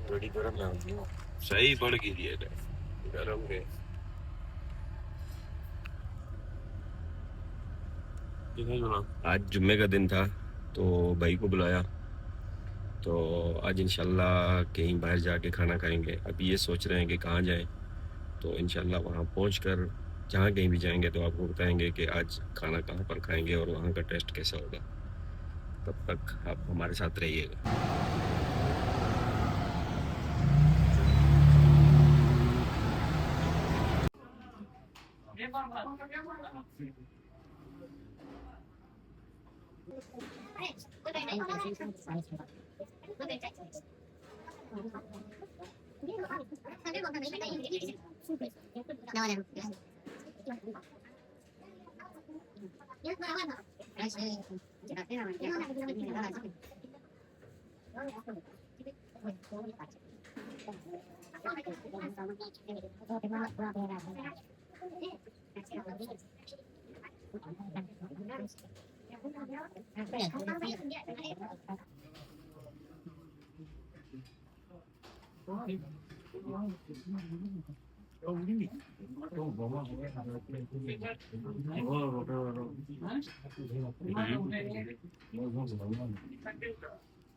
बड़ी गरम है, सही बढ़ गई है गरम के। आज जुम्मे का दिन था तो भाई को बुलाया, तो आज इंशाल्लाह कहीं बाहर जाके खाना खाएंगे। अभी ये सोच रहे हैं कि कहाँ जाएं, तो इंशाल्लाह वहाँ पहुंचकर जहाँ कहीं भी जाएंगे तो आपको बताएंगे कि आज खाना कहाँ पर खाएंगे और वहाँ का टेस्ट कैसा होगा। तब तक आप हमारे साथ रहिएगा।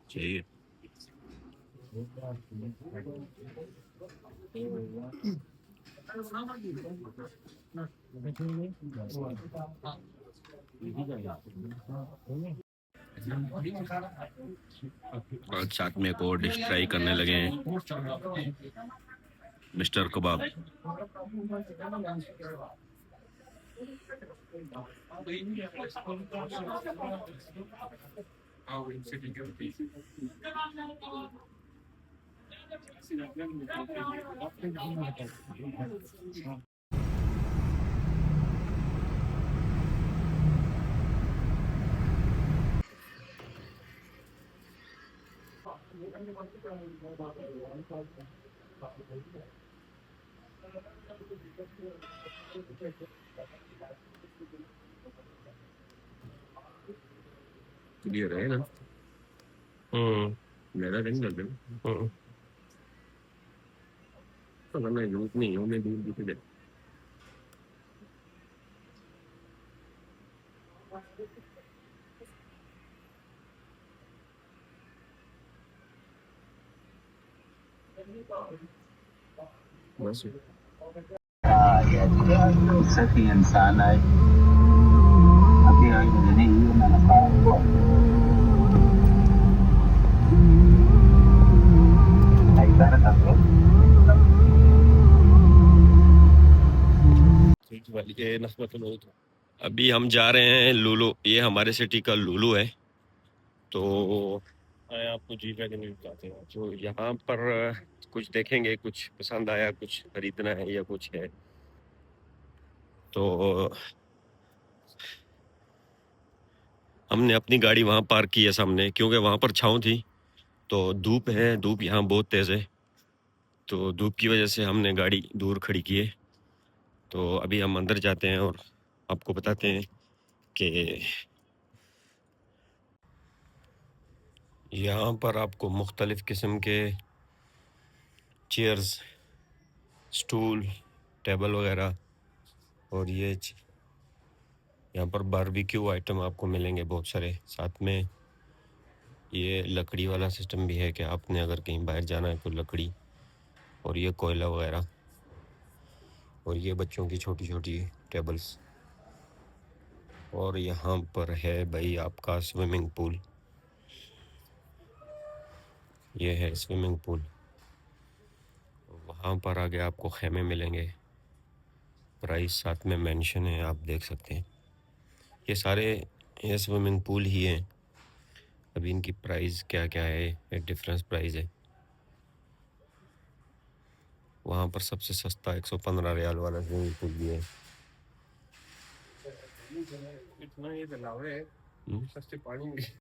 चाहिए और साथ में एक और डिश ट्राई करने लगे हैं, मिस्टर कबाब। क्लियर है ना? मेरा रंग लग रहा है। तो मैं झूठ नहीं हूँ, मैं दूर दिख दे। बस सखी इंसान आए अभी आई नहीं अभी हम जा रहे हैं लुलु। ये हमारे सिटी का लुलु है। तो आए आपको जी वैगन नहीं बताते हैं, तो यहाँ पर कुछ देखेंगे, कुछ पसंद आया, कुछ खरीदना है या कुछ है तो हमने अपनी गाड़ी वहाँ पार्क की है सामने, क्योंकि वहाँ पर छाँव थी। तो धूप है, धूप यहाँ बहुत तेज़ है, तो धूप की वजह से हमने गाड़ी दूर खड़ी की है। तो अभी हम अंदर जाते हैं और आपको बताते हैं कि यहाँ पर आपको मुख्तलिफ़ किस्म के चेयर्स, स्टूल, टेबल वगैरह और ये यहाँ पर बारबेक्यू आइटम आपको मिलेंगे बहुत सारे। साथ में ये लकड़ी वाला सिस्टम भी है कि आपने अगर कहीं बाहर जाना है तो लकड़ी, और ये कोयला वगैरह, और ये बच्चों की छोटी छोटी टेबल्स। और यहाँ पर है भाई आपका स्विमिंग पूल, ये है स्विमिंग पूल। वहाँ पर आगे आपको खेमे मिलेंगे, प्राइस साथ में मेंशन है, आप देख सकते हैं। ये सारे ये स्विमिंग पूल ही हैं। अभी इनकी प्राइस क्या क्या है, एक डिफरेंस प्राइस है। वहाँ पर सबसे सस्ता 115 रियाल वाला स्विमिंग पूल भी है। इतना ये सस्ते पानी